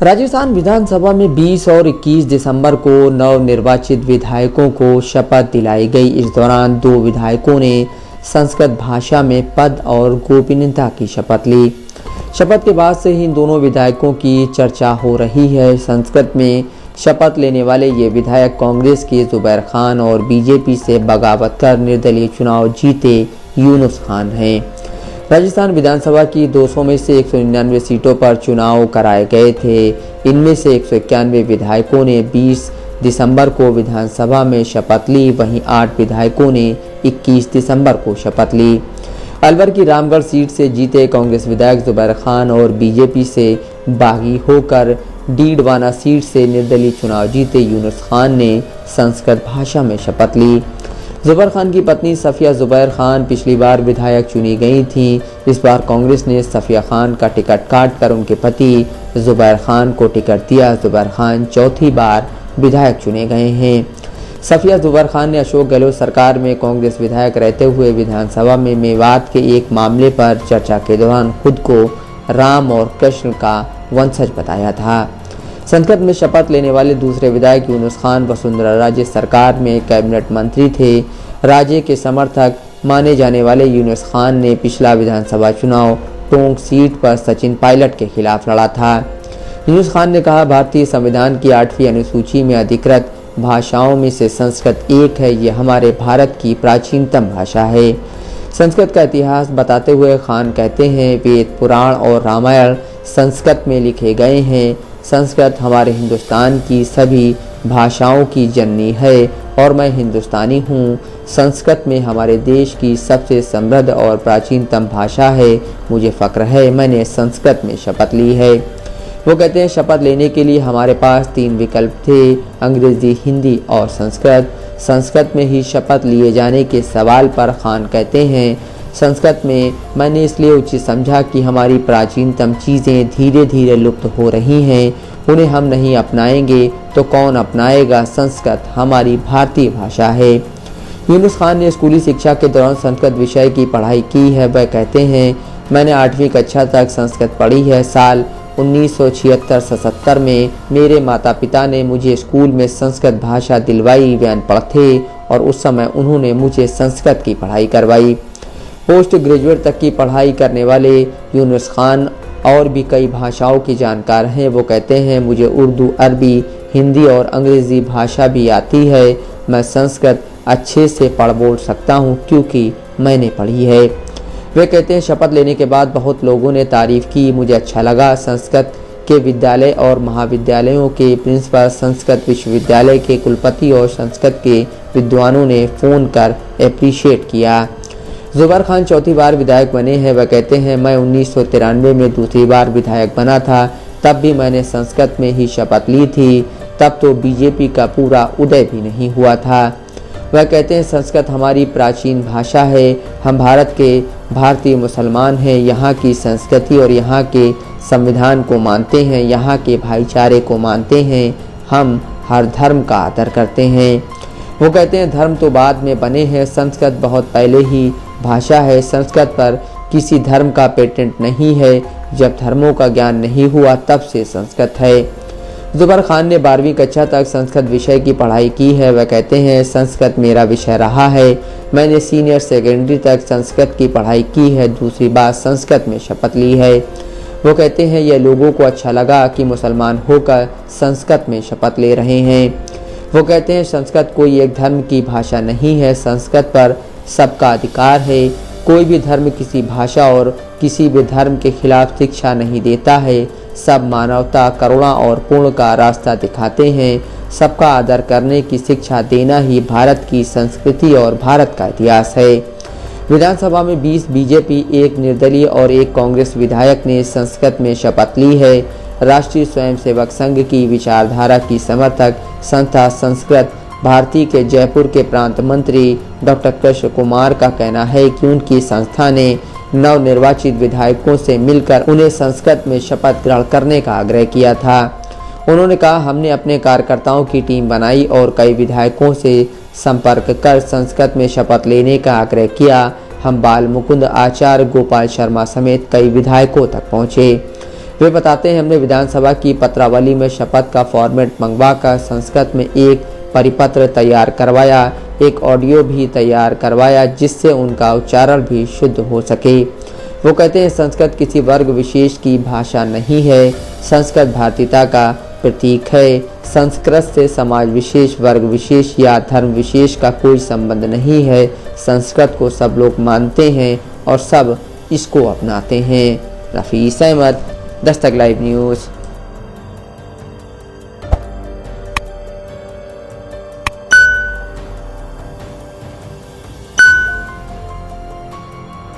राजस्थान विधानसभा में 20 और 21 दिसंबर को नवनिर्वाचित विधायकों को शपथ दिलाई गई। इस दौरान 2 विधायकों ने संस्कृत भाषा में पद और गोपनीयता की शपथ ली। शपथ के बाद से ही इन दोनों विधायकों की चर्चा हो रही है। संस्कृत में शपथ लेने वाले ये विधायक कांग्रेस के जुबैर खान और बीजेपी से बगावत कर निर्दलीय चुनाव जीते यूनुस खान हैं। राजस्थान विधानसभा की 200 में से 199 सीटों पर चुनाव कराए गए थे। इनमें से 191 विधायकों ने 20 दिसंबर को विधानसभा में शपथ ली, वहीं 8 विधायकों ने 21 दिसंबर को शपथ ली। अलवर की रामगढ़ सीट से जीते कांग्रेस विधायक जुबैर खान और बीजेपी से बागी होकर डीडवाना सीट से निर्दलीय चुनाव जीते यूनुस खान ने संस्कृत भाषा में शपथ ली। जुबैर खान की पत्नी सफिया जुबैर खान पिछली बार विधायक चुनी गई थीं। इस बार कांग्रेस ने सफिया खान का टिकट काटकर उनके पति जुबैर खान को टिकट दिया। जुबैर खान चौथी बार विधायक चुने गए हैं। सफिया जुबैर खान ने अशोक गहलोत सरकार में कांग्रेस विधायक रहते हुए विधानसभा में मेवात के एक मामले पर चर्चा के दौरान खुद को राम और कृष्ण का वंशज बताया था। संसद में शपथ लेने वाले दूसरे विधायक यूनुस खान वसुंधरा राजे सरकार में कैबिनेट मंत्री थे। राज्य के समर्थक माने जाने वाले यूनुस खान ने पिछला विधानसभा चुनाव टोंक सीट पर सचिन पायलट के खिलाफ लड़ा था। यूनुस खान ने कहा, भारतीय संविधान की 8वीं अनुसूची में अधिकृत भाषाओं में से संस्कृत एक है। ये हमारे भारत की प्राचीनतम भाषा है। संस्कृत का इतिहास बताते हुए खान कहते हैं, वेद, पुराण और रामायण संस्कृत में लिखे गए हैं। संस्कृत हमारे हिंदुस्तान की सभी भाषाओं की जननी है और मैं हिंदुस्तानी हूँ। संस्कृत में हमारे देश की सबसे समृद्ध और प्राचीनतम भाषा है। मुझे फ़ख्र है, मैंने संस्कृत में शपथ ली है। वो कहते हैं, शपथ लेने के लिए हमारे पास 3 विकल्प थे, अंग्रेज़ी, हिंदी और संस्कृत। संस्कृत में ही शपथ लिए जाने के सवाल पर खान कहते हैं, संस्कृत में मैंने इसलिए उचित समझा कि हमारी प्राचीनतम चीज़ें धीरे धीरे लुप्त हो रही हैं। उन्हें हम नहीं अपनाएंगे तो कौन अपनाएगा। संस्कृत हमारी भारतीय भाषा है। यूनुस खान ने स्कूली शिक्षा के दौरान संस्कृत विषय की पढ़ाई की है। वह कहते हैं, मैंने 8वीं कक्षा तक संस्कृत पढ़ी है। साल 1976-77 में मेरे माता पिता ने मुझे स्कूल में संस्कृत भाषा दिलवाई। वे अनपढ़ थे और उस समय उन्होंने मुझे संस्कृत की पढ़ाई करवाई। पोस्ट ग्रेजुएट तक की पढ़ाई करने वाले यूनुस खान और भी कई भाषाओं की जानकार हैं। वो कहते हैं, मुझे उर्दू, अरबी, हिंदी और अंग्रेज़ी भाषा भी आती है। मैं संस्कृत अच्छे से पढ़ बोल सकता हूँ क्योंकि मैंने पढ़ी है। वे कहते हैं, शपथ लेने के बाद बहुत लोगों ने तारीफ़ की, मुझे अच्छा लगा। संस्कृत के विद्यालय और महाविद्यालयों के प्रिंसिपल, संस्कृत विश्वविद्यालय के कुलपति और संस्कृत के विद्वानों ने फ़ोन कर अप्रिशिएट किया। जुबैर खान चौथी बार विधायक बने हैं। वह कहते हैं, मैं 1993 में दूसरी बार विधायक बना था। तब भी मैंने संस्कृत में ही शपथ ली थी। तब तो बीजेपी का पूरा उदय भी नहीं हुआ था। वह कहते हैं, संस्कृत हमारी प्राचीन भाषा है। हम भारत के भारतीय मुसलमान हैं। यहाँ की संस्कृति और यहाँ के संविधान को मानते हैं। यहाँ के भाईचारे को मानते हैं। हम हर धर्म का आदर करते हैं। वो कहते हैं, धर्म तो बाद में बने हैं। संस्कृत बहुत पहले ही भाषा है। संस्कृत पर किसी धर्म का पेटेंट नहीं है। जब धर्मों का ज्ञान नहीं हुआ तब से संस्कृत है। जुबैर खान ने 12वीं कक्षा तक संस्कृत विषय की पढ़ाई की है। वह कहते हैं, संस्कृत मेरा विषय रहा है। मैंने सीनियर सेकेंडरी तक संस्कृत की पढ़ाई की है। दूसरी बार संस्कृत में शपथ ली है। वो कहते हैं, यह लोगों को अच्छा लगा कि मुसलमान होकर संस्कृत में शपथ ले रहे हैं। वो कहते हैं, संस्कृत कोई एक धर्म की भाषा नहीं है। संस्कृत पर सबका अधिकार है। कोई भी धर्म किसी भाषा और किसी भी धर्म के खिलाफ शिक्षा नहीं देता है। सब मानवता, करुणा और पुण्य का रास्ता दिखाते हैं। सबका आदर करने की शिक्षा देना ही भारत की संस्कृति और भारत का इतिहास है। विधानसभा में 20 बीजेपी, 1 निर्दलीय और 1 कांग्रेस विधायक ने संस्कृत में शपथ ली है। राष्ट्रीय स्वयंसेवक संघ की विचारधारा की समर्थक संस्था संस्कृत भारती के जयपुर के प्रांत मंत्री डॉक्टर कृष्ण कुमार का कहना है कि उनकी संस्था ने नवनिर्वाचित विधायकों से मिलकर उन्हें संस्कृत में शपथ ग्रहण करने का आग्रह किया था। उन्होंने कहा, हमने अपने कार्यकर्ताओं की टीम बनाई और कई विधायकों से संपर्क कर संस्कृत में शपथ लेने का आग्रह किया। हम बाल मुकुंद, आचार्य, गोपाल शर्मा समेत कई विधायकों तक पहुंचे। वे बताते हैं, हमने विधानसभा की पत्रावली में शपथ का फॉर्मेट मंगवाकर संस्कृत में एक परिपत्र तैयार करवाया, एक ऑडियो भी तैयार करवाया जिससे उनका उच्चारण भी शुद्ध हो सके। वो कहते हैं, संस्कृत किसी वर्ग विशेष की भाषा नहीं है, संस्कृत भारतीयता का प्रतीक है। संस्कृत से समाज विशेष, वर्ग विशेष या धर्म विशेष का कोई संबंध नहीं है। संस्कृत को सब लोग मानते हैं और सब इसको अपनाते हैं। रफ़ीस अहमद, दस्तक लाइव न्यूज़।